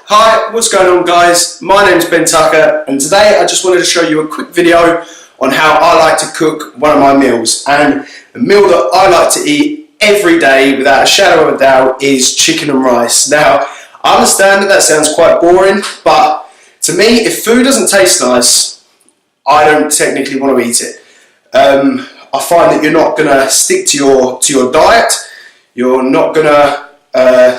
Hi, what's going on guys? My name's Ben Tucker and today I just wanted to show you a quick video on how I like to cook one of my meals. And the meal that I like to eat every day without a shadow of a doubt is chicken and rice. Now, I understand that sounds quite boring, but to me, if food doesn't taste nice, I don't technically want to eat it. I find that you're not going to stick to your diet, you're not going to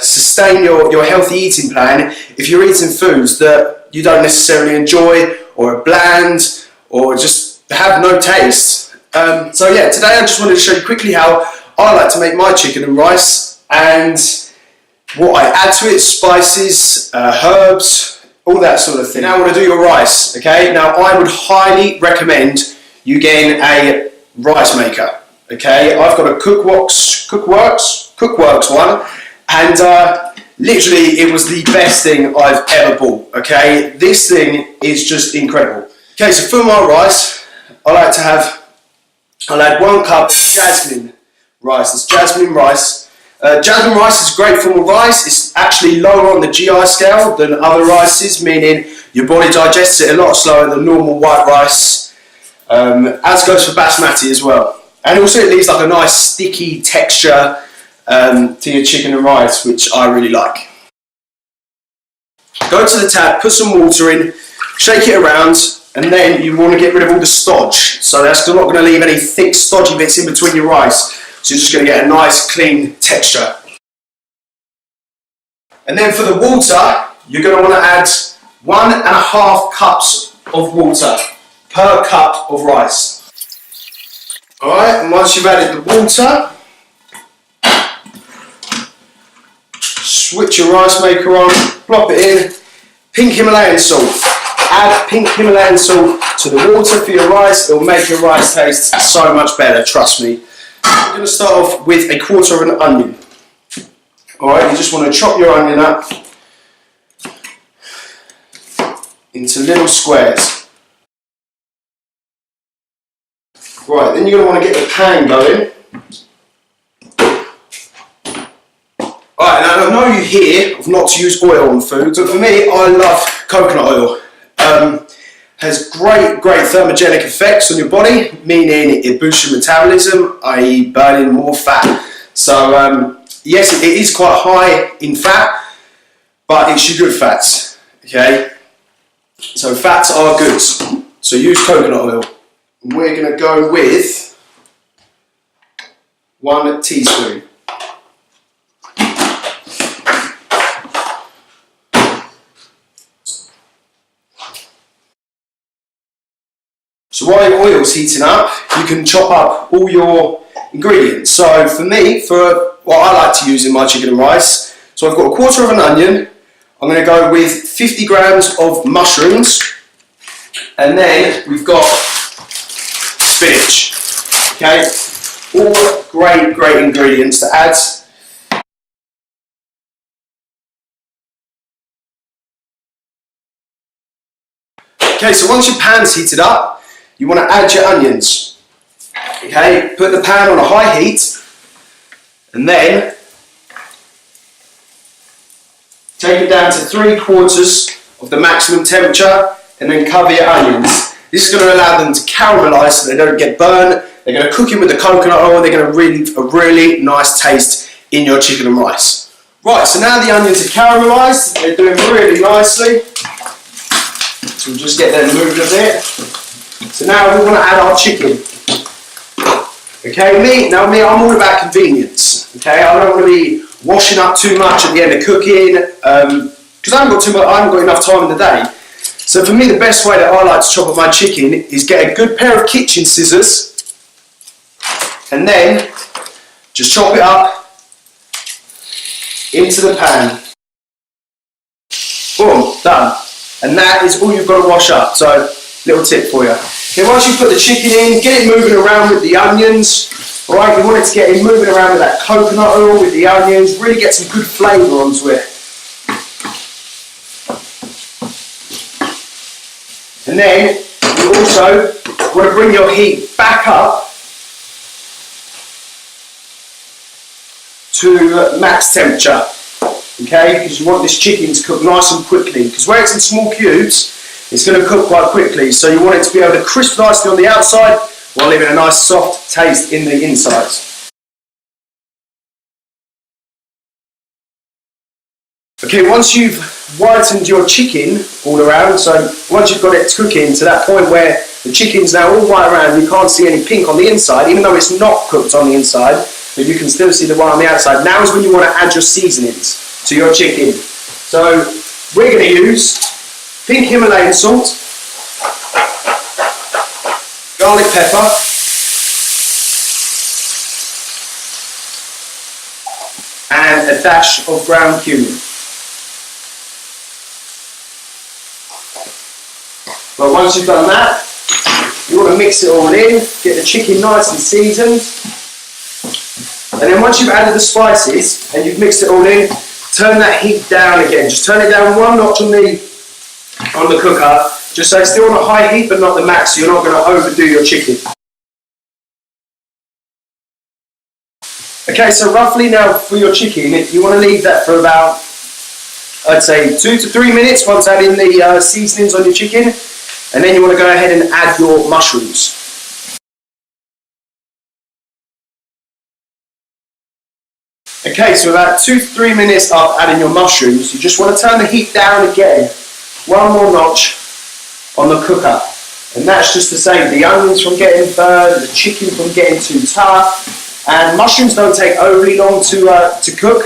sustain your healthy eating plan if you're eating foods that you don't necessarily enjoy or are bland or just have no taste. So yeah, today I just wanted to show you quickly how I like to make my chicken and rice and what I add to it, spices, herbs, all that sort of thing. Now I want to do your rice, okay? Now I would highly recommend you getting a rice maker, okay? I've got a Cookworks one. And literally, it was the best thing I've ever bought, okay? This thing is just incredible. Okay, so for my rice, I'll add 1 cup jasmine rice. It's jasmine rice. Jasmine rice is a great form of rice. It's actually lower on the GI scale than other rices, meaning your body digests it a lot slower than normal white rice, as goes for basmati as well. And also it leaves like a nice sticky texture to your chicken and rice, which I really like. Go to the tap, put some water in, shake it around, and then you want to get rid of all the stodge. So that's not going to leave any thick stodgy bits in between your rice. So you're just going to get a nice clean texture. And then for the water, you're going to want to add 1.5 cups of water per cup of rice. Alright, and once you've added the water, switch your rice maker on, plop it in, pink Himalayan salt. Add pink Himalayan salt to the water for your rice, it'll make your rice taste so much better, trust me. We're going to start off with 1/4 of an onion. Alright, you just want to chop your onion up into little squares. Right, then you're going to want to get the pan going. Alright, now I know you hear of not to use oil on food, but for me, I love coconut oil. Has great thermogenic effects on your body, meaning it boosts your metabolism, i.e. burning more fat. So yes, it is quite high in fat, but it's your good fats, okay? So fats are good, so use coconut oil. We're going to go with 1 teaspoon. So while your oil's heating up, you can chop up all your ingredients. So for me, for what I like to use in my chicken and rice, so I've got 1/4 of an onion, I'm going to go with 50 grams of mushrooms, and then we've got spinach, okay? All great ingredients to add. Okay, so once your pan's heated up, you want to add your onions. Okay, put the pan on a high heat and then take it down to 3/4 of the maximum temperature and then cover your onions. This is going to allow them to caramelize so they don't get burned. They're going to cook in with the coconut oil. They're going to leave a really nice taste in your chicken and rice. Right, so now the onions are caramelized. They're doing really nicely. So we'll just get them moving a bit. So now we want to add our chicken. Okay, me, I'm all about convenience. Okay, I don't want to be washing up too much at the end of cooking because I haven't got enough time in the day. So for me, the best way that I like to chop up my chicken is get a good pair of kitchen scissors and then just chop it up into the pan. Boom, done. And that is all you've got to wash up. So, little tip for you. Okay, once you put the chicken in, get it moving around with the onions. Alright, you want it to get it moving around with that coconut oil, with the onions, really get some good flavour onto it. And then, you also want to bring your heat back up to max temperature. okay? Because you want this chicken to cook nice and quickly. Because where it's in small cubes, it's going to cook quite quickly. So you want it to be able to crisp nicely on the outside while leaving a nice soft taste in the insides. Okay, once you've whitened your chicken all around, so once you've got it cooking to that point where the chicken's now all white around, you can't see any pink on the inside, even though it's not cooked on the inside, but you can still see the white on the outside. Now is when you want to add your seasonings to your chicken. So we're going to use pink Himalayan salt, garlic pepper, and a dash of ground cumin. But once you've done that, you want to mix it all in, get the chicken nice and seasoned. And then once you've added the spices and you've mixed it all in, turn that heat down again. Just turn it down one notch on the cooker, just so it's still on a high heat but not the max, so you're not going to overdo your chicken. Okay, so roughly now for your chicken, you want to leave that for about, I'd say 2 to 3 minutes once adding the seasonings on your chicken. And then you want to go ahead and add your mushrooms. Okay, so about 2 to 3 minutes after adding your mushrooms, you just want to turn the heat down again, one more notch on the cooker. And that's just to save the onions from getting burned, the chicken from getting too tough. And mushrooms don't take overly long to cook.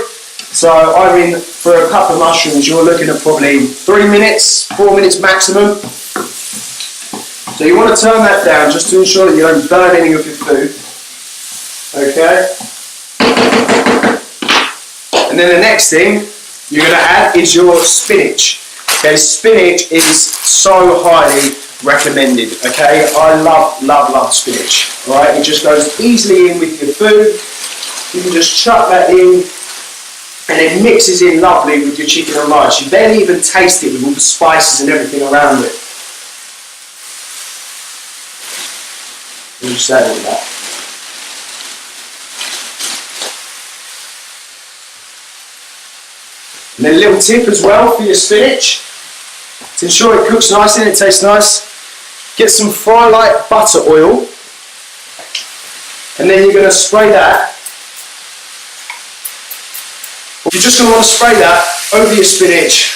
So I mean, for a cup of mushrooms, you're looking at probably 3 minutes, 4 minutes maximum. So you want to turn that down just to ensure that you don't burn any of your food. Okay? And then the next thing you're going to add is your spinach. Okay, spinach is so highly recommended. Okay, I love spinach. Alright, it just goes easily in with your food. You can just chuck that in and it mixes in lovely with your chicken and rice. You barely even taste it with all the spices and everything around it. We'll just add all that. And then a little tip as well for your spinach, to ensure it cooks nicely and it tastes nice, get some fry light butter oil, and then you're going to spray that. You're just going to want to spray that over your spinach,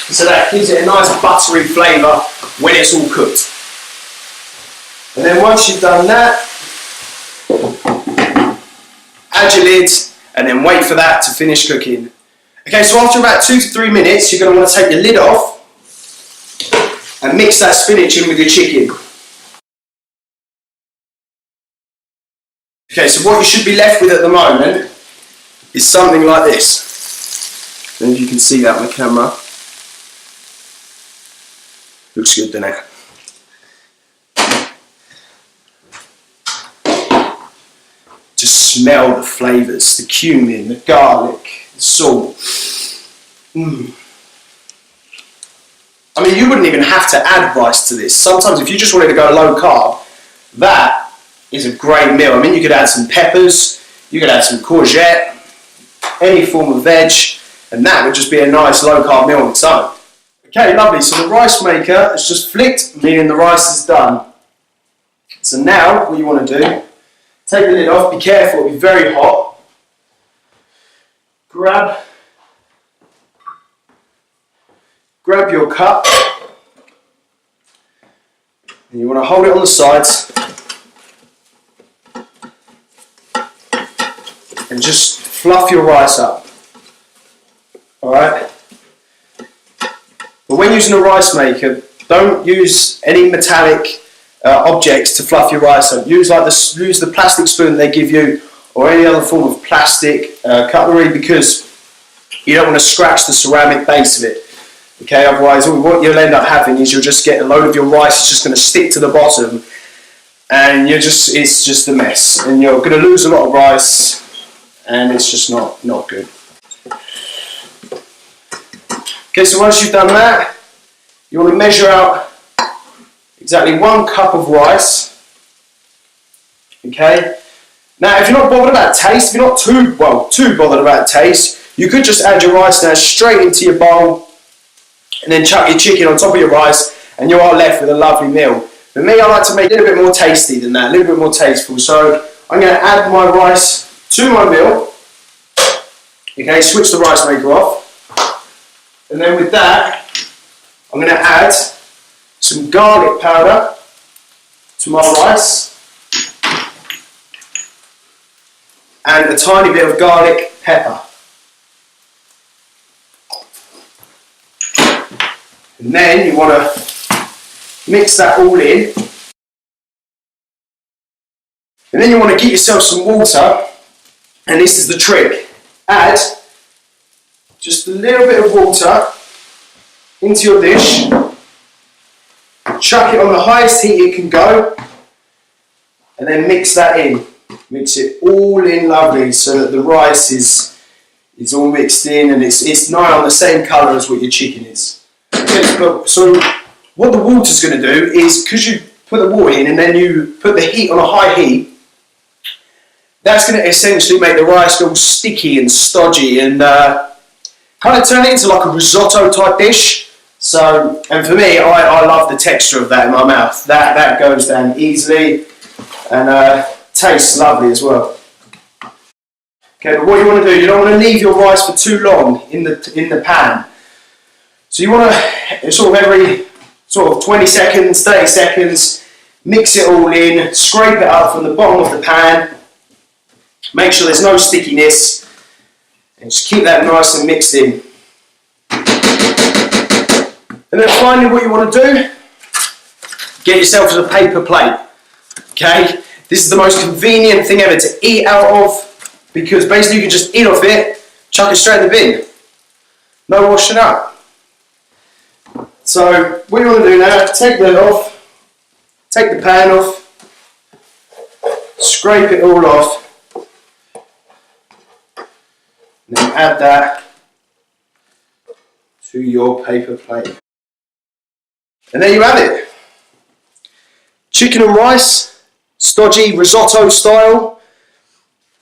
so that gives it a nice buttery flavour when it's all cooked. And then once you've done that, add your lid and then wait for that to finish cooking. Okay, so after about 2 to 3 minutes, you're going to want to take your lid off and mix that spinach in with your chicken. Okay, so what you should be left with at the moment is something like this. I don't know if you can see that on the camera. Looks good, doesn't it? Just smell the flavours, the cumin, the garlic, the salt. I mean, you wouldn't even have to add rice to this. Sometimes if you just wanted to go low carb, that is a great meal. I mean, you could add some peppers, you could add some courgette, any form of veg, and that would just be a nice low carb meal on its own. Okay, lovely. So the rice maker has just flicked, meaning the rice is done. So now what you want to do, take the lid off, be careful, it'll be very hot. Grab your cup, and you want to hold it on the sides and just fluff your rice up. Alright? But when using a rice maker, don't use any metallic objects to fluff your rice up. Use the plastic spoon they give you, or any other form of plastic cutlery, because you don't want to scratch the ceramic base of it. Okay, otherwise what you'll end up having is you'll just get a load of your rice, it's just going to stick to the bottom, and it's just a mess, and you're going to lose a lot of rice, and it's just not good. Okay, so once you've done that, you want to measure out exactly 1 cup of rice. Okay, now if you're not bothered about taste, if you're not too bothered about taste, You could just add your rice now straight into your bowl and then chuck your chicken on top of your rice and you are left with a lovely meal. For me, I like to make it a little bit more tasty than that, a little bit more tasteful. So I'm going to add my rice to my meal. Okay, switch the rice maker off. And then with that, I'm going to add some garlic powder to my rice and a tiny bit of garlic pepper. And then you want to mix that all in. And then you want to get yourself some water, and this is the trick. Add just a little bit of water into your dish, chuck it on the highest heat it can go, and then mix that in. Mix it all in lovely so that the rice is all mixed in and it's nigh on the same colour as what your chicken is. Okay, so what the water's going to do is, because you put the water in and then you put the heat on a high heat, that's going to essentially make the rice all sticky and stodgy and kind of turn it into like a risotto type dish. So, and for me, I love the texture of that in my mouth. That goes down easily and tastes lovely as well. Okay, but what you want to do, you don't want to leave your rice for too long in the pan. So you want to sort of every 20 seconds, 30 seconds, mix it all in, scrape it up from the bottom of the pan, make sure there's no stickiness, and just keep that nice and mixed in. And then finally what you want to do, get yourself a paper plate. Okay, this is the most convenient thing ever to eat out of, because basically you can just eat off it, chuck it straight in the bin. No washing up. So what you want to do now, take that off, take the pan off, scrape it all off, and then add that to your paper plate. And there you have it. Chicken and rice, stodgy risotto style.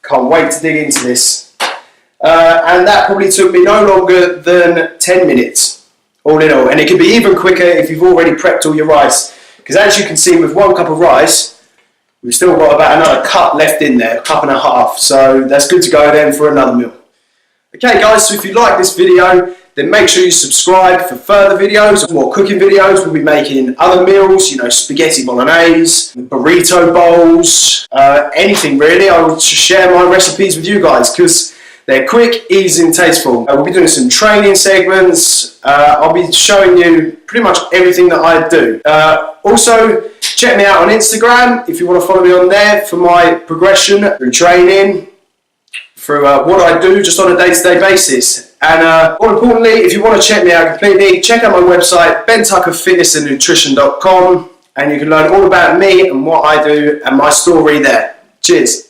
Can't wait to dig into this. And that probably took me no longer than 10 minutes. All in all, and it can be even quicker if you've already prepped all your rice, because as you can see, with 1 cup of rice we've still got about another cup left in there, a cup and a half, so that's good to go then for another meal. Okay guys, so if you like this video, then make sure you subscribe for further videos, more cooking videos. We'll be making other meals, you know, spaghetti bolognese, burrito bowls, anything really. I will share my recipes with you guys because they're quick, easy and tasteful. We'll be doing some training segments. I'll be showing you pretty much everything that I do. Also, check me out on Instagram if you want to follow me on there for my progression through training, through what I do just on a day-to-day basis. And more importantly, if you want to check me out completely, check out my website, bentuckerfitnessandnutrition.com, and you can learn all about me and what I do and my story there. Cheers.